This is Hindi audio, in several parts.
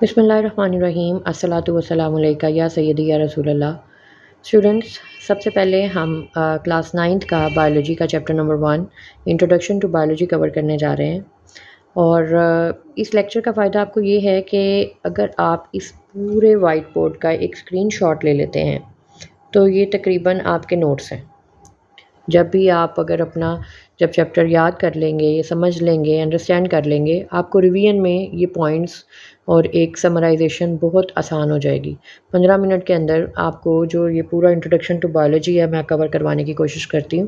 बिस्मिल्लाहिर्रहमानिर्रहीम अस्सलातु वस्सलामु अलैका या सय्यदी या रसूल अल्लाह। स्टूडेंट्स, सबसे पहले हम क्लास 9th का बायोलॉजी का chapter number 1 introduction to biology cover करने जा रहे हैं। और इस लेक्चर का फ़ायदा आपको ये है कि अगर आप इस पूरे वाइट बोर्ड का एक स्क्रीनशॉट ले लेते हैं तो ये तकरीबन आपके नोट्स हैं। जब भी आप अगर अपना जब चैप्टर याद कर लेंगे, ये समझ लेंगे, अंडरस्टैंड कर लेंगे, आपको रिवीजन में ये पॉइंट्स और एक समराइजेशन बहुत आसान हो जाएगी। 15 मिनट के अंदर आपको जो ये पूरा इंट्रोडक्शन टू बायोलॉजी है मैं कवर करवाने की कोशिश करती हूँ।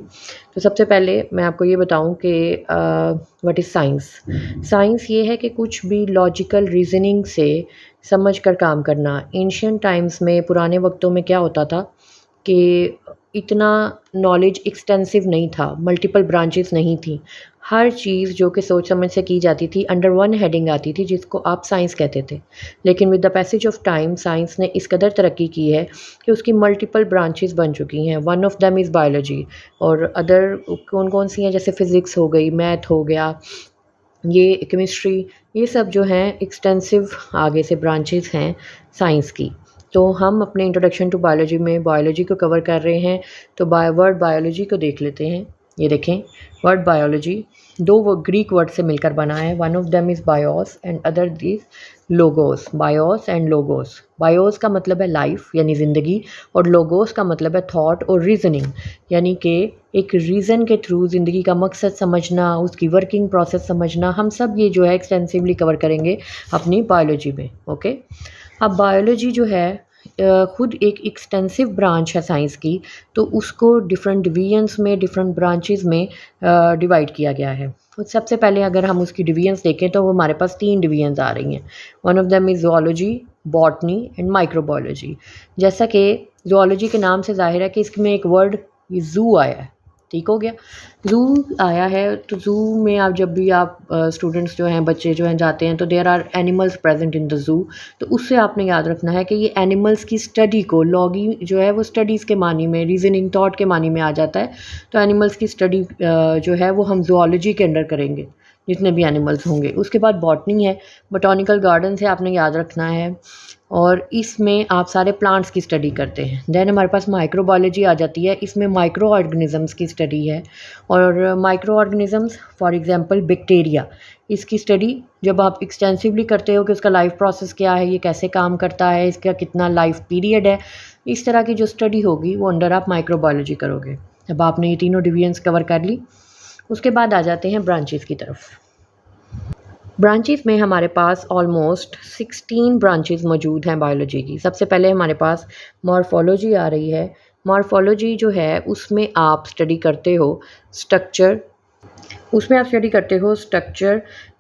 तो सबसे पहले मैं आपको ये बताऊँ कि व्हाट इज़ साइंस। साइंस ये है कि कुछ भी लॉजिकल रीज़निंग से समझ कर काम करना। एंशिएंट टाइम्स में, पुराने वक्तों में क्या होता था कि इतना नॉलेज एक्सटेंसिव नहीं था, मल्टीपल ब्रांचेस नहीं थी। हर चीज़ जो कि सोच समझ से की जाती थी अंडर वन हेडिंग आती थी जिसको आप साइंस कहते थे। लेकिन with the passage of time science ने इस कदर तरक्की की है कि उसकी मल्टीपल ब्रांचेस बन चुकी हैं। One of them is biology और अदर कौन कौन सी हैं, जैसे फ़िज़िक्स हो गई, मैथ हो गया, ये केमिस्ट्री, ये सब जो हैं एक्सटेंसिव आगे से ब्रांचेस हैं साइंस की। तो हम अपने इंट्रोडक्शन टू बायोलॉजी में बायोलॉजी को कवर कर रहे हैं। तो वर्ड बायोलॉजी को देख लेते हैं। ये देखें, वर्ड बायोलॉजी दो वो ग्रीक वर्ड से मिलकर बना है। One of them is BIOS and other this logos. BIOS and logos. BIOS का मतलब है लाइफ यानी ज़िंदगी, और लोगोस का मतलब है थॉट और रीज़निंग, यानी कि एक रीज़न के थ्रू ज़िंदगी का मकसद समझना, उसकी वर्किंग प्रोसेस समझना। हम सब ये जो है एक्सटेंसिवली कवर करेंगे अपनी बायोलॉजी में। ओके, अब बायोलॉजी जो है खुद एक एक्सटेंसिव ब्रांच है साइंस की, तो उसको डिफरेंट डिवीजन्स में, डिफरेंट ब्रांचेस में डिवाइड किया गया है। तो सबसे पहले अगर हम उसकी डिवीजन्स देखें तो वो हमारे पास 3 डिवीजन्स आ रही हैं। One of them is zoology, botany and microbiology. जैसा कि ज़ूलॉजी के नाम से ज़ाहिर है कि इसमें एक वर्ड ज़ू आया है। ठीक हो गया, ज़ू आया है। तो ज़ू में आप जब भी आप स्टूडेंट्स जो हैं, बच्चे जो हैं जाते हैं तो there are animals present in the zoo. तो उससे आपने याद रखना है कि ये एनिमल्स की स्टडी को, लॉगी जो है वो स्टडीज़ के मानी में, रीजनिंग थॉट के मानी में आ जाता है। तो एनिमल्स की स्टडी जो है वो हम ज़ूलॉजी के अंडर करेंगे, जितने भी एनिमल्स होंगे। उसके बाद बॉटनी है, बोटानिकल गार्डन से आपने याद रखना है, और इसमें आप सारे प्लांट्स की स्टडी करते हैं। देन हमारे पास माइक्रोबायोलॉजी आ जाती है, इसमें माइक्रो ऑर्गेनिज़म्स की स्टडी है। और micro organisms for example bacteria, इसकी स्टडी जब आप एक्सटेंसिवली करते हो कि उसका लाइफ प्रोसेस क्या है, ये कैसे काम करता है, इसका कितना लाइफ पीरियड है, इस तरह की जो स्टडी होगी वो अंडर आप माइक्रोबायोलॉजी करोगे। अब आपने ये तीनों डिवीजन्स कवर कर ली, उसके बाद आ जाते हैं ब्रांचेस की तरफ। ब्रांचेस में हमारे पास ऑलमोस्ट 16 ब्रांचेस मौजूद हैं बायोलॉजी की। सबसे पहले हमारे पास मॉर्फोलॉजी आ रही है। मॉर्फोलॉजी जो है उसमें आप स्टडी करते हो स्ट्रक्चर,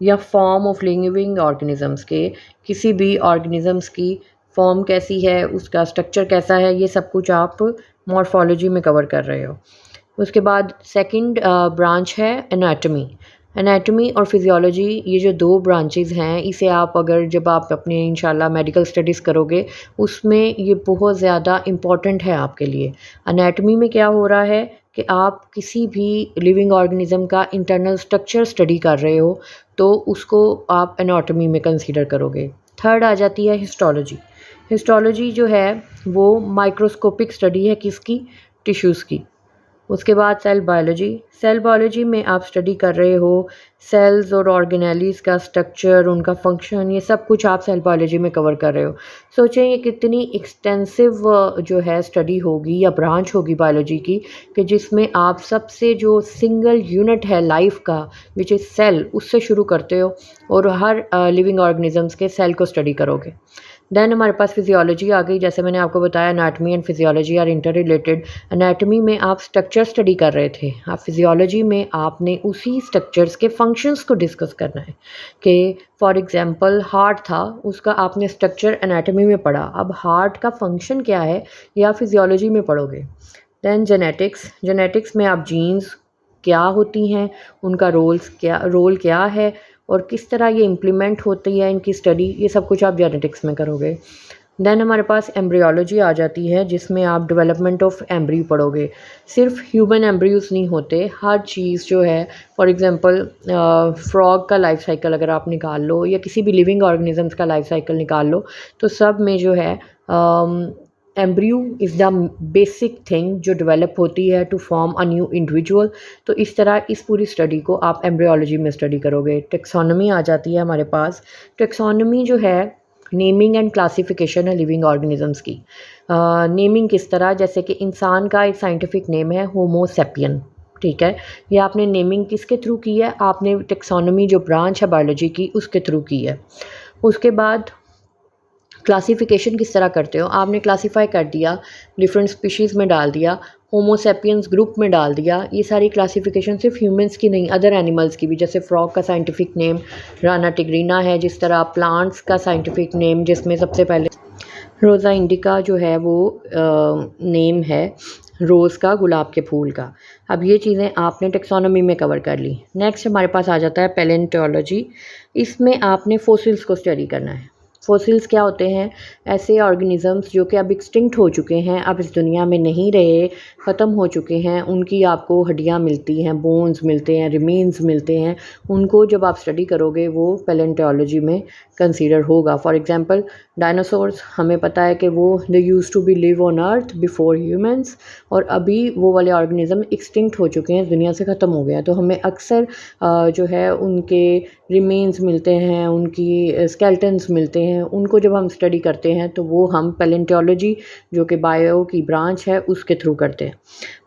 या फॉर्म ऑफ लिविंग ऑर्गेनिजम्स के, किसी भी ऑर्गेनिजम्स की फॉर्म कैसी है, उसका स्ट्रक्चर कैसा है, ये सब कुछ आप मॉर्फोलॉजी में कवर कर रहे हो। उसके बाद सेकंड ब्रांच है एनाटमी। एनाटमी और फिजियोलॉजी, ये जो दो ब्रांचेस हैं, इसे आप अगर जब आप अपने इंशाल्लाह मेडिकल स्टडीज़ करोगे उसमें ये बहुत ज़्यादा इम्पॉर्टेंट है आपके लिए। एनाटमी में क्या हो रहा है कि आप किसी भी लिविंग ऑर्गेनिज्म का इंटरनल स्ट्रक्चर स्टडी कर रहे हो तो उसको आप एनाटमी में कंसीडर करोगे। थर्ड आ जाती है हिस्टोलॉजी। हिस्टोलॉजी जो है वो माइक्रोस्कोपिक स्टडी है किसकी, टिश्यूज़ की। उसके बाद सेल बायोलॉजी। सेल बायोलॉजी में आप स्टडी कर रहे हो सेल्स और ऑर्गेनेलीज का स्ट्रक्चर, उनका फंक्शन, ये सब कुछ आप सेल बायोलॉजी में कवर कर रहे हो। सोचें ये कितनी एक्सटेंसिव जो है स्टडी होगी या ब्रांच होगी बायोलॉजी की, कि जिसमें आप सबसे जो सिंगल यूनिट है लाइफ का विच इज़ सेल, उससे शुरू करते हो और हर लिविंग ऑर्गेनिजम्स के सेल को स्टडी करोगे। देन हमारे पास फिजियोलॉजी आ गई। जैसे मैंने आपको बताया anatomy and physiology are interrelated. Anatomy में आप स्ट्रक्चर स्टडी कर रहे थे, आप फिजियोलॉजी में आपने उसी स्ट्रक्चर्स के फंक्शंस को डिस्कस करना है। कि फॉर एग्जांपल हार्ट था, उसका आपने स्ट्रक्चर एनाटमी में पढ़ा, अब हार्ट का फंक्शन क्या है ये आप फिजियोलॉजी में पढ़ोगे। Then genetics. जेनेटिक्स में आप जीन्स क्या होती हैं, उनका रोल क्या है और किस तरह ये इम्प्लीमेंट होती है, इनकी स्टडी, ये सब कुछ आप जेनेटिक्स में करोगे। देन हमारे पास एम्ब्रियोलॉजी आ जाती है, जिसमें आप डेवलपमेंट ऑफ एम्ब्रियो पढ़ोगे। सिर्फ ह्यूमन एम्ब्रियोज नहीं होते, हर चीज़ जो है, फॉर एग्जांपल फ्रॉग का लाइफ साइकिल अगर आप निकाल लो या किसी भी लिविंग ऑर्गेनिजम्स का लाइफ साइकिल निकाल लो, तो सब में जो है embryo is the basic thing जो डेवलप होती है to form a new individual. तो इस तरह इस पूरी स्टडी को आप एम्ब्रियोलॉजी में स्टडी करोगे। टेक्सोनॉमी आ जाती है हमारे पास। टेक्सोनॉमी जो है नेमिंग एंड क्लासिफिकेशन है लिविंग ऑर्गेनिजम्स की। नेमिंग किस तरह, जैसे कि इंसान का एक साइंटिफिक नेम है होमो सेपियन, ठीक है। ये आपने नेमिंग किसके थ्रू की है, आपने टेक्सोनॉमी जो ब्रांच है बायोलॉजी की उसके थ्रू की है। उसके बाद क्लासिफिकेशन किस तरह करते हो, आपने क्लासीफाई कर दिया, डिफरेंट स्पीशीज़ में डाल दिया, होमो सेपियंस ग्रुप में डाल दिया। ये सारी क्लासिफिकेशन सिर्फ ह्यूमंस की नहीं, अदर एनिमल्स की भी, जैसे फ्रॉग का साइंटिफिक नेम राना टिग्रीना है, जिस तरह प्लांट्स का साइंटिफिक नेम जिसमें सबसे पहले रोज़ा इंडिका जो है वो नेम है रोज़ का, गुलाब के फूल का। अब ये चीज़ें आपने टेक्सोनॉमी में कवर कर ली। नेक्स्ट हमारे पास आ जाता है पैलेंटोलॉजी। इसमें आपने फोसिल्स को स्टडी करना है। फोसिल्स क्या होते हैं, ऐसे ऑर्गेनिजम्स जो कि अब एक्सटिंक्ट हो चुके हैं, अब इस दुनिया में नहीं रहे, ख़त्म हो चुके हैं, उनकी आपको हड्डियाँ मिलती हैं, बोन्स मिलते हैं, रिमेन्स मिलते हैं। उनको जब आप स्टडी करोगे वो पैलेंटोलॉजी में कंसीडर होगा। फॉर एग्जांपल डायनासोर्स, हमें पता है कि वो they used to be live on earth before humans, और अभी वो वाले ऑर्गेनिज्म एक्सटिंक्ट हो चुके हैं, इस दुनिया से ख़त्म हो गए हैं। तो हमें अक्सर जो है उनके रिमेन्स मिलते हैं, उनकी स्केलेटन्स मिलते हैं। उनको जब हम स्टडी करते हैं तो वो हम पैलेंटोलॉजी जो कि बायो की ब्रांच है उसके थ्रू करते हैं।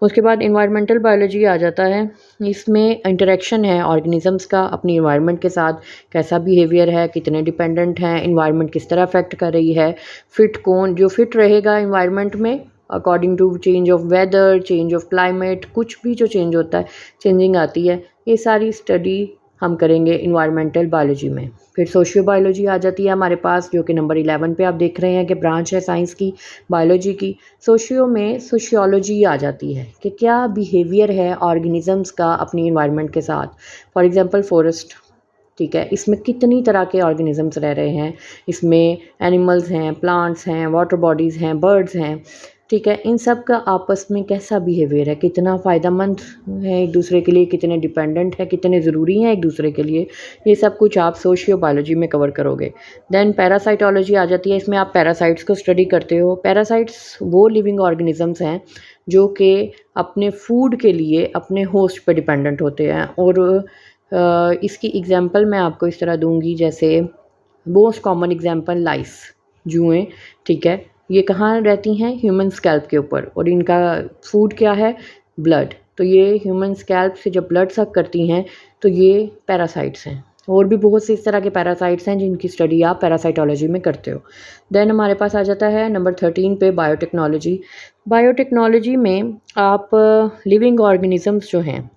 उसके बाद इन्वायरमेंटल बायोलॉजी आ जाता है। इसमें इंटरेक्शन है ऑर्गेनिजम्स का अपनी इन्वायरमेंट के साथ, कैसा बिहेवियर है, कितने डिपेंडेंट हैं, इन्वायरमेंट किस तरह अफेक्ट कर रही है, फिट कौन जो फिट रहेगा इन्वायरमेंट में according to change of weather, change of climate, कुछ भी जो चेंज होता है, चेंजिंग आती है, ये सारी स्टडी हम करेंगे इन्वायरमेंटल बायोलॉजी में। फिर सोशियो बायोलॉजी आ जाती है हमारे पास, जो कि नंबर 11 पे आप देख रहे हैं कि ब्रांच है साइंस की, बायोलॉजी की। सोशियो में सोशियोलॉजी आ जाती है कि क्या बिहेवियर है ऑर्गेनिजम्स का अपनी इन्वायरमेंट के साथ। फॉर एग्जांपल फॉरेस्ट, ठीक है, इसमें कितनी तरह के ऑर्गेनिजम्स रह रहे हैं, इसमें एनिमल्स हैं, प्लांट्स हैं, वाटर बॉडीज़ हैं, बर्ड्स हैं, ठीक है। इन सब का आपस में कैसा बिहेवियर है, कितना फ़ायदेमंद है एक दूसरे के लिए, कितने डिपेंडेंट है, कितने ज़रूरी हैं एक दूसरे के लिए, ये सब कुछ आप सोशियो बायोलॉजी में कवर करोगे। देन पैरासाइटोलॉजी आ जाती है। इसमें आप पैरासाइट्स को स्टडी करते हो। पैरासाइट्स वो लिविंग ऑर्गेनिजम्स हैं जो कि अपने फूड के लिए अपने होस्ट पे डिपेंडेंट होते हैं। और इसकी एग्जांपल मैं आपको इस तरह दूंगी, जैसे मोस्ट कॉमन एग्जांपल लाइस, जुएँ, ठीक है, ये कहाँ रहती हैं, ह्यूमन स्कैल्प के ऊपर, और इनका फूड क्या है, ब्लड। तो ये ह्यूमन स्कैल्प से जब ब्लड सक करती हैं तो ये पैरासाइट्स हैं। और भी बहुत से इस तरह के पैरासाइट्स हैं जिनकी स्टडी आप पैरासाइटोलॉजी में करते हो। देन हमारे पास आ जाता है नंबर 13 पे बायोटेक्नोलॉजी। बायोटेक्नोलॉजी में आप लिविंग ऑर्गेनिजम्स जो हैं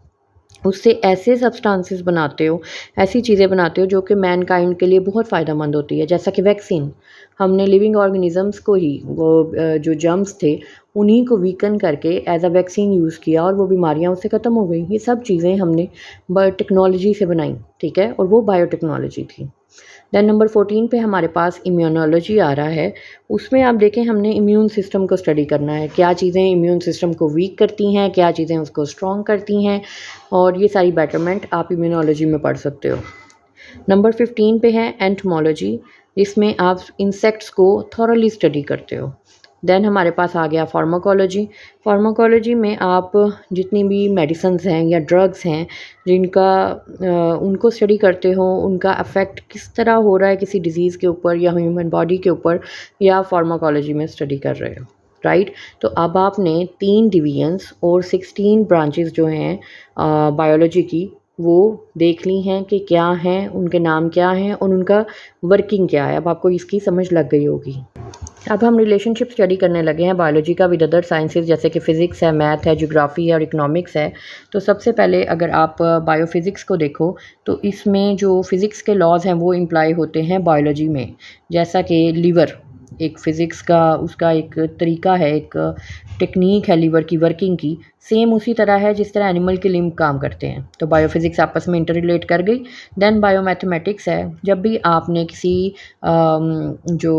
उससे ऐसे सब्सटेंसेस बनाते हो, ऐसी चीज़ें बनाते हो जो कि मैनकाइंड के लिए बहुत फ़ायदेमंद होती है, जैसा कि वैक्सीन। हमने लिविंग ऑर्गेनिजम्स को ही, वो जो जर्म्स थे उन्हीं को वीकन करके एज अ वैक्सीन यूज़ किया और वो बीमारियां उससे ख़त्म हो गई। ये सब चीज़ें हमने बायोटेक्नोलॉजी से बनाई, ठीक है, और वो बायोटेक्नोलॉजी थी। देन नंबर 14 पे हमारे पास इम्यूनोलॉजी आ रहा है। उसमें आप देखें हमने इम्यून सिस्टम को स्टडी करना है, क्या चीज़ें इम्यून सिस्टम को वीक करती हैं, क्या चीज़ें उसको स्ट्रॉन्ग करती हैं, और ये सारी बेटरमेंट आप इम्यूनोलॉजी में पढ़ सकते हो। नंबर 15 पे है एंटोमोलॉजी, जिसमें आप इंसेक्ट्स को थॉरली स्टडी करते हो। देन हमारे पास आ गया फार्माकोलॉजी। फार्माकोलॉजी में आप जितनी भी मेडिसिन्स हैं या ड्रग्स हैं जिनका उनको स्टडी करते हो, उनका अफेक्ट किस तरह हो रहा है किसी डिज़ीज़ के ऊपर या ह्यूमन बॉडी के ऊपर, या फार्माकोलॉजी में स्टडी कर रहे हो, राइट। तो अब आपने 3 डिवीजन्स और 16 ब्रांचेस जो हैं बायोलॉजी की वो देख ली हैं कि क्या हैं, उनके नाम क्या हैं और उनका वर्किंग क्या है। अब आपको इसकी समझ लग गई होगी। अब हम रिलेशनशिप स्टडी करने लगे हैं बायोलॉजी का विद अदर साइंसेज, जैसे कि फ़िज़िक्स है, मैथ है, ज्योग्राफी है और इकोनॉमिक्स है। तो सबसे पहले अगर आप बायोफिज़िक्स को देखो तो इसमें जो फ़िज़िक्स के लॉज हैं वो इम्प्लाई होते हैं बायोलॉजी में, जैसा कि लीवर एक फ़िज़िक्स का उसका एक तरीका है, एक टेक्निक है लीवर की वर्किंग की। सेम उसी तरह है जिस तरह एनिमल के लिम्ब काम करते हैं। तो बायोफिज़िक्स आपस में इंटर रिलेट कर गई। देन बायोमैथमेटिक्स है, जब भी आपने किसी जो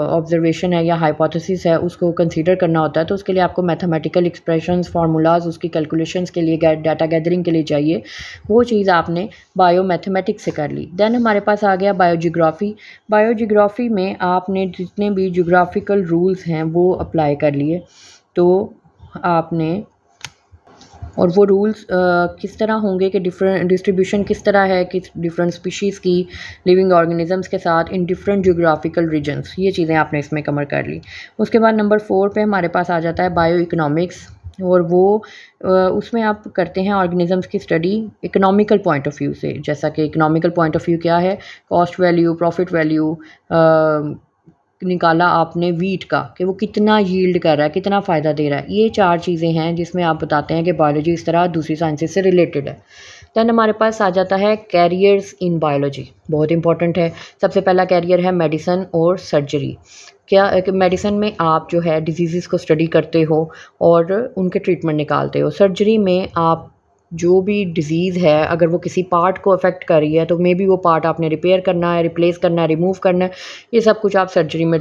ऑब्जर्वेशन है या हाइपोथेसिस है उसको कंसीडर करना होता है तो उसके लिए आपको मैथमेटिकल एक्सप्रेशंस, फार्मूलाज, उसकी कैलकुलेशंस के लिए डाटा गैदरिंग के लिए चाहिए, वो चीज़ आपने बायोमैथमेटिक्स से कर ली। देन हमारे पास आ गया बायोजियोग्राफी। बायोजियोग्राफी में आपने जितने भी जियोग्राफिकल रूल्स हैं वो अप्लाई कर लिए। तो आपने और वो रूल्स किस तरह होंगे कि डिफरेंट डिस्ट्रीब्यूशन किस तरह है कि डिफरेंट स्पीशीज़ की लिविंग ऑर्गेनिजम्स के साथ इन डिफरेंट जियोग्राफिकल रीजन्स, ये चीज़ें आपने इसमें कवर कर ली। उसके बाद नंबर 4 पे हमारे पास आ जाता है बायो इकोनॉमिक्स, और वो उसमें आप करते हैं ऑर्गेनिजम्स की study economical point of view से। जैसा कि इकोनॉमिकल पॉइंट ऑफ व्यू क्या है, कॉस्ट वैल्यू, प्रॉफिट वैल्यू निकाला आपने वीट का कि वो कितना यील्ड कर रहा है, कितना फ़ायदा दे रहा है। ये 4 चीज़ें हैं जिसमें आप बताते हैं कि बायोलॉजी इस तरह दूसरी साइंसेस से रिलेटेड है। दैन हमारे पास आ जाता है कैरियर्स इन बायोलॉजी, बहुत इंपॉर्टेंट है। सबसे पहला कैरियर है मेडिसिन और सर्जरी। क्या मेडिसिन में आप जो है डिजीज़ को स्टडी करते हो और उनके ट्रीटमेंट निकालते हो। सर्जरी में आप जो भी डिज़ीज़ है अगर वो किसी पार्ट को अफेक्ट कर रही है तो मे बी वो पार्ट आपने रिपेयर करना है, रिप्लेस करना है, रिमूव करना है, ये सब कुछ आप सर्जरी में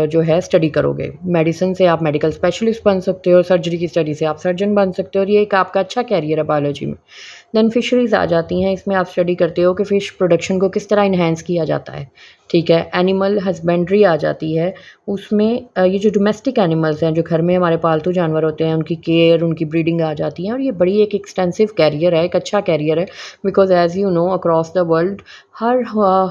जो है स्टडी करोगे। मेडिसिन से आप मेडिकल स्पेशलिस्ट बन सकते हो, सर्जरी की स्टडी से आप सर्जन बन सकते हो, और ये एक आपका अच्छा कैरियर है बायोलॉजी में। देन फिशरीज़ आ जाती हैं, इसमें आप स्टडी करते हो कि फ़िश प्रोडक्शन को किस तरह इन्हेंस किया जाता है, ठीक है। एनिमल हस्बेंड्री आ जाती है, उसमें ये जो डोमेस्टिक एनिमल्स हैं जो घर में हमारे पालतू जानवर होते हैं उनकी केयर, उनकी ब्रीडिंग आ जाती है, और ये बड़ी एक एक्सटेंसिव कैरियर है, एक अच्छा कैरियर है। Because as you know across the world हर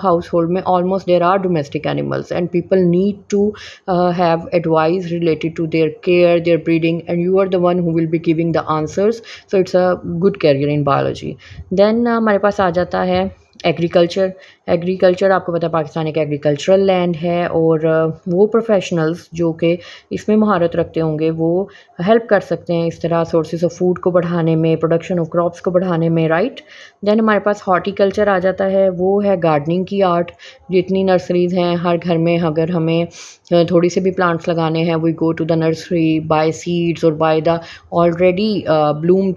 हाउस होल्ड में almost there are domestic animals and people need to have advice related to their care, their breeding, and you are the one who will be giving the answers. So it's a good career in biology. Then हमारे पास आ जाता है एग्रीकल्चर। एग्रीकल्चर आपको पता है पाकिस्तान एक एग्रीकल्चरल लैंड है, और वो प्रोफेशनल्स जो कि इसमें महारत रखते होंगे वो हेल्प कर सकते हैं इस तरह सोर्सेज ऑफ फूड को बढ़ाने में, प्रोडक्शन ऑफ क्रॉप्स को बढ़ाने में, राइट। देन हमारे पास हॉर्टिकल्चर आ जाता है, वो है गार्डनिंग की आर्ट। जितनी नर्सरीज़ हैं हर घर में, अगर हमें थोड़ी से भी प्लांट्स लगाने हैं, we go to the nursery, buy seeds और buy the already bloomed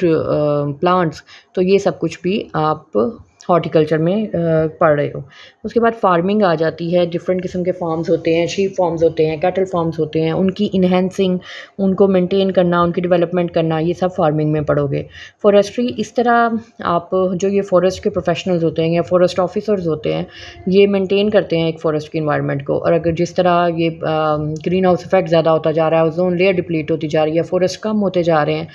plants. तो ये सब कुछ भी आप हॉर्टिकल्चर में पढ़ रहे हो। उसके बाद फार्मिंग आ जाती है, डिफरेंट किस्म के फार्म्स होते हैं, शीप फार्म्स होते हैं, कैटल फार्म्स होते हैं, उनकी इन्हेंसिंग, उनको मेंटेन करना, उनकी डेवलपमेंट करना, ये सब फार्मिंग में पढ़ोगे। फॉरेस्ट्री, इस तरह आप जो ये फॉरेस्ट के प्रोफेशनल्स होते हैं या फॉरेस्ट ऑफिसर्स होते हैं ये मेंटेन करते हैं एक फॉरेस्ट की इन्वायरमेंट को। और अगर जिस तरह ये ग्रीन हाउस इफेक्ट ज़्यादा होता जा रहा है, ओजोन लेयर डिप्लीट होती जा रही है, फॉरेस्ट कम होते जा रहे हैं,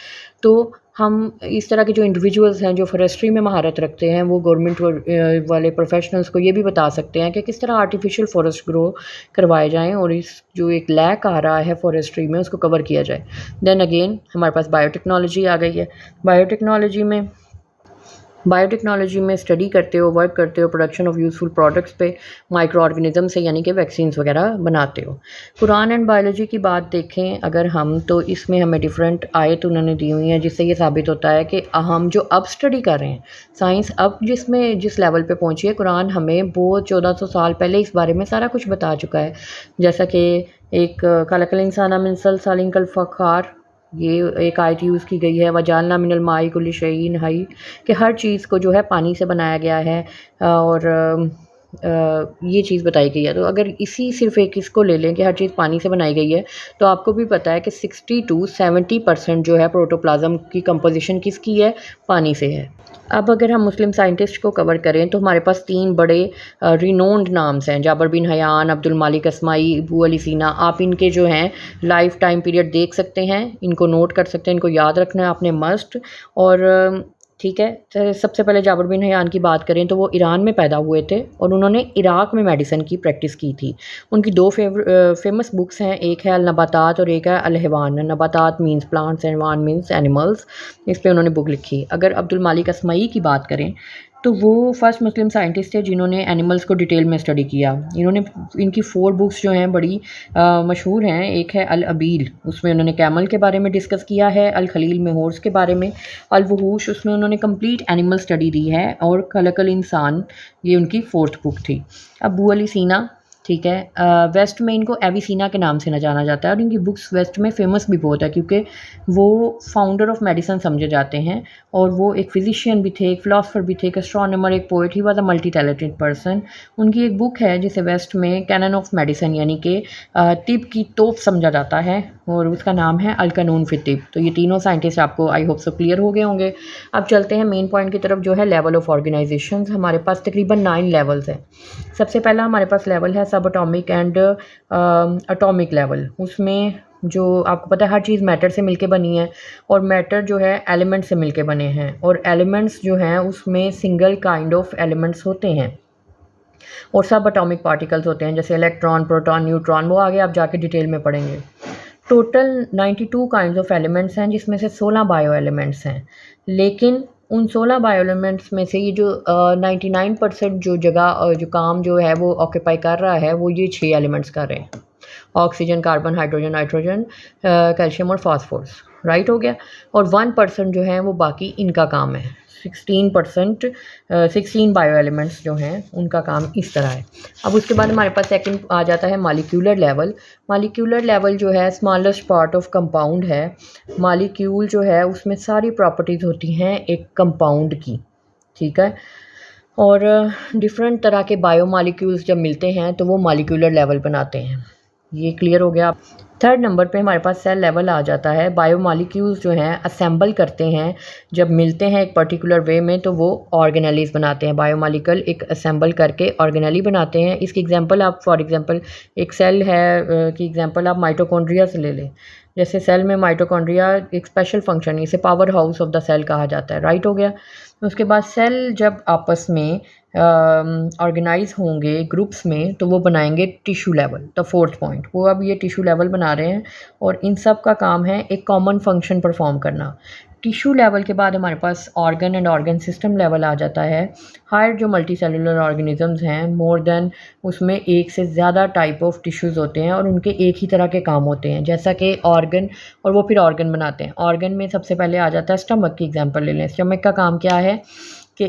तो हम इस तरह के जो इंडिविजुअल्स हैं जो फॉरेस्ट्री में महारत रखते हैं वो गवर्नमेंट वाले प्रोफेशनल्स को ये भी बता सकते हैं कि किस तरह आर्टिफिशियल फॉरेस्ट ग्रो करवाए जाएं और इस जो एक लैक आ रहा है फॉरेस्ट्री में उसको कवर किया जाए। देन अगेन हमारे पास बायोटेक्नोलॉजी आ गई है। बायोटेक्नोलॉजी में स्टडी करते हो, वर्क करते हो प्रोडक्शन ऑफ यूज़फुल प्रोडक्ट्स पे, माइक्रो ऑर्गेनिज्म से, यानी कि वैक्सीन्स वगैरह बनाते हो। कुरान एंड बायोलॉजी की बात देखें अगर हम, तो इसमें हमें डिफरेंट आयत उन्होंने दी हुई हैं जिससे ये साबित होता है कि हम जो अब स्टडी कर रहे हैं साइंस अब जिस लेवल पे पहुंची है, कुरान हमें वो 1400 साल पहले इस बारे में सारा कुछ बता चुका है। जैसा कि एक खलक़ल इंसान मिन सलसालिन कल फ़ख़्ख़ार, ये एक आयत यूज़ की गई है, वजालना मिनल माई कुल्लि शैइन हई, कि हर चीज़ को जो है पानी से बनाया गया है, और ये चीज़ बताई गई है। तो अगर इसी सिर्फ एक इसको ले लें कि हर चीज़ पानी से बनाई गई है, तो आपको भी पता है कि 60 to 70% जो है प्रोटोप्लाज्म की कंपोजिशन किसकी है, पानी से है। अब अगर हम मुस्लिम साइंटिस्ट को कवर करें तो हमारे पास 3 बड़े रिनोन्ड नाम्स हैं, जाबर बिन हयान, अब्दुल मालिक अस्माई, अबू अली सीना। आप इनके जो हैं लाइफ टाइम पीरियड देख सकते हैं, इनको नोट कर सकते हैं, इनको याद रखना है आपने मस्ट। और ठीक है, तो सबसे पहले जाबर बिन हयान की बात करें तो वो ईरान में पैदा हुए थे और उन्होंने इराक में मेडिसिन की प्रैक्टिस की थी। उनकी 2 फेमस बुक्स हैं, एक है अल नबातात और एक है अल हैवान। नबातात मीन्स प्लांट्स एंड हैवान मीन्स एनिमल्स, इस पे उन्होंने बुक लिखी। अगर अब्दुल मालिक अस्माई की बात करें तो वो फर्स्ट मुस्लिम साइंटिस्ट थे जिन्होंने एनिमल्स को डिटेल में स्टडी किया। इनकी 4 बुक्स जो हैं बड़ी मशहूर हैं। एक है अल अबील, उसमें उन्होंने कैमल के बारे में डिस्कस किया है। अल खलील में हॉर्स के बारे में। अल वहूश, उसमें उन्होंने कंप्लीट एनिमल स्टडी दी है। और खलक़ल इंसान, ये उनकी 4th बुक थी। अबू अली सीना ठीक है। वेस्ट में इनको एविसीना के नाम से ना जाना जाता है और इनकी बुक्स वेस्ट में फ़ेमस भी बहुत है क्योंकि वो फाउंडर ऑफ मेडिसिन समझे जाते हैं और वो एक फिजिशियन भी थे, एक फ़िलासफ़र भी थे, एक एस्ट्रोनॉमर, एक poet, he was a multi talented person. उनकी एक बुक है जिसे वेस्ट में कैनन ऑफ मेडिसिन यानी कि तिब की तोप समझा जाता है और उसका नाम है अल कानून फ़ी तिब। तो ये तीनों साइंटिस्ट आपको आई होप सो क्लियर हो गए होंगे। अब चलते हैं मेन पॉइंट की तरफ जो है लेवल ऑफ ऑर्गेनाइजेशंस। हमारे पास तकरीबन 9 लेवल्स हैं। सबसे पहला हमारे पास लेवल है सब एटॉमिक एंड एटॉमिक लेवल। उसमें जो आपको पता है हर चीज़ मैटर से मिलके बनी है और मैटर जो है एलिमेंट से मिलके बने हैं और एलिमेंट्स जो हैं उसमें सिंगल काइंड ऑफ एलिमेंट्स होते हैं और सब एटॉमिक पार्टिकल्स होते हैं जैसे इलेक्ट्रॉन, प्रोटॉन, न्यूट्रॉन, वो आगे आप जाके डिटेल में पढ़ेंगे। टोटल 92 काइंड्स ऑफ एलिमेंट्स हैं जिसमें से 16 बायो एलिमेंट्स हैं, लेकिन उन 16 बायो एलिमेंट्स में से ये जो 99% जो जगह जो काम जो है वो ऑक्यूपाई कर रहा है वो ये 6 एलिमेंट्स कर रहे हैं। Oxygen, carbon, hydrogen, nitrogen, calcium और फास्फोरस, राइट हो गया। और 1% जो है वो बाकी इनका काम है। 16 बायो एलिमेंट्स जो हैं उनका काम इस तरह है। अब उसके बाद हमारे पास सेकंड आ जाता है मॉलिक्यूलर लेवल। मॉलिक्यूलर लेवल जो है स्मॉलेस्ट पार्ट ऑफ कंपाउंड है। मॉलिक्यूल जो है उसमें सारी प्रॉपर्टीज़ होती हैं एक कंपाउंड की, ठीक है। और डिफरेंट तरह के बायो मॉलिक्यूल्स जब मिलते हैं तो वो मॉलिक्यूलर लेवल बनाते हैं। ये क्लियर हो गया। थर्ड नंबर पे हमारे पास सेल लेवल आ जाता है। बायोमॉलिक्यूल्स जो हैं असेंबल करते हैं, जब मिलते हैं एक पर्टिकुलर वे में तो वो ऑर्गेनेलीज बनाते हैं। बायोमॉलिक्यूल एक असेंबल करके ऑर्गेनेली बनाते हैं। इसकी एग्जांपल आप फॉर एग्जांपल एक सेल है की एग्जांपल आप माइटोकॉन्ड्रिया से ले लें। जैसे सेल में माइटोकॉन्ड्रिया एक स्पेशल फंक्शन है, इसे power house of the cell कहा जाता है, राइट हो गया। उसके बाद सेल जब आपस में ऑर्गेनाइज होंगे ग्रुप्स में तो वो बनाएंगे tissue level. The fourth point, वो अब ये टिश्यू लेवल बना रहे हैं और इन सब का काम है एक कॉमन फंक्शन परफॉर्म करना। टिश्यू लेवल के बाद हमारे पास organ and organ system level आ जाता है। हायर जो मल्टी सेलुलर ऑर्गेनिजम्स हैं मोर देन उसमें एक से ज़्यादा टाइप ऑफ टिश्यूज़ होते हैं और उनके एक ही तरह के काम होते हैं जैसा कि ऑर्गन, और वो फिर ऑर्गन बनाते हैं। ऑर्गन में सबसे पहले आ जाता है स्टमक की एग्जांपल ले लें। स्टमक का काम क्या है कि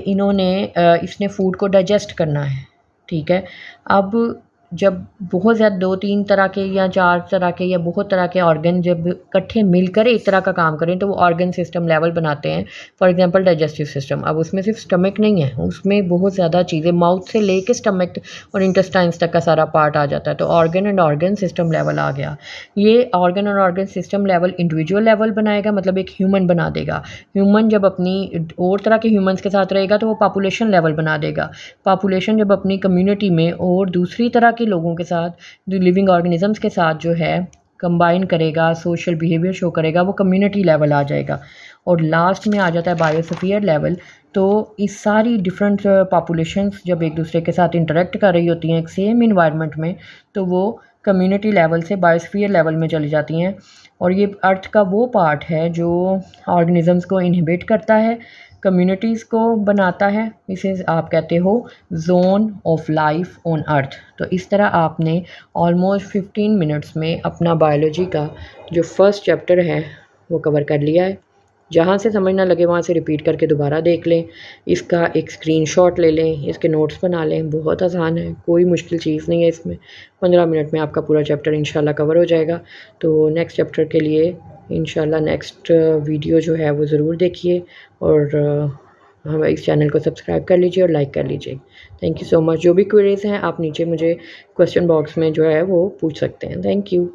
इसने फूड को डाइजेस्ट करना है, ठीक है। अब जब बहुत ज़्यादा 2-3 तरह के या 4 तरह के या बहुत तरह के ऑर्गन जब इकट्ठे मिलकर एक तरह का काम करें तो वो ऑर्गन सिस्टम लेवल बनाते हैं। For example digestive system. अब उसमें सिर्फ स्टमक नहीं है, उसमें बहुत ज़्यादा चीज़ें माउथ से लेके स्टमक और इंटेस्टाइन्स तक का सारा पार्ट आ जाता है। तो organ and organ system level आ गया। ये ऑर्गन और organ system level individual level बनाएगा, मतलब एक ह्यूमन बना देगा। ह्यूमन जब अपनी और तरह के ह्यूमन्स के साथ रहेगा तो वो पॉपुलेशन लेवल बना देगा। पॉपुलेशन जब अपनी कम्युनिटी में और दूसरी तरह के लोगों के साथ, जो लिविंग ऑर्गेनिजम्स के साथ जो है कंबाइन करेगा, सोशल बिहेवियर शो करेगा, वो कम्युनिटी लेवल आ जाएगा। और लास्ट में आ जाता है बायोस्फीयर लेवल। तो इस सारी डिफरेंट पॉपुलेशंस जब एक दूसरे के साथ इंटरेक्ट कर रही होती हैं एक सेम इन्वायरमेंट में तो वो कम्युनिटी लेवल से बायोस्फीयर लेवल में चली जाती हैं। और ये अर्थ का वो पार्ट है जो ऑर्गेनिजम्स को इनहिबिट करता है, कम्युनिटीज़ को बनाता है। इसे आप कहते हो zone of life on earth. तो इस तरह आपने ऑलमोस्ट 15 मिनट्स में अपना बायोलॉजी का जो फर्स्ट चैप्टर है वो कवर कर लिया है। जहाँ से समझ ना लगे वहाँ से रिपीट करके दोबारा देख लें, इसका एक स्क्रीनशॉट ले लें, इसके नोट्स बना लें। बहुत आसान है, कोई मुश्किल चीज़ नहीं है इसमें। 15 मिनट में आपका पूरा चैप्टर इंशाल्लाह कवर हो जाएगा। तो नेक्स्ट चैप्टर के लिए इंशाल्लाह नेक्स्ट वीडियो जो है वो ज़रूर देखिए और हमारे इस चैनल को सब्सक्राइब कर लीजिए और लाइक कर लीजिए। Thank you so much. जो भी क्वेरीज़ हैं आप नीचे मुझे क्वेश्चन बॉक्स में जो है वो पूछ सकते हैं। Thank you.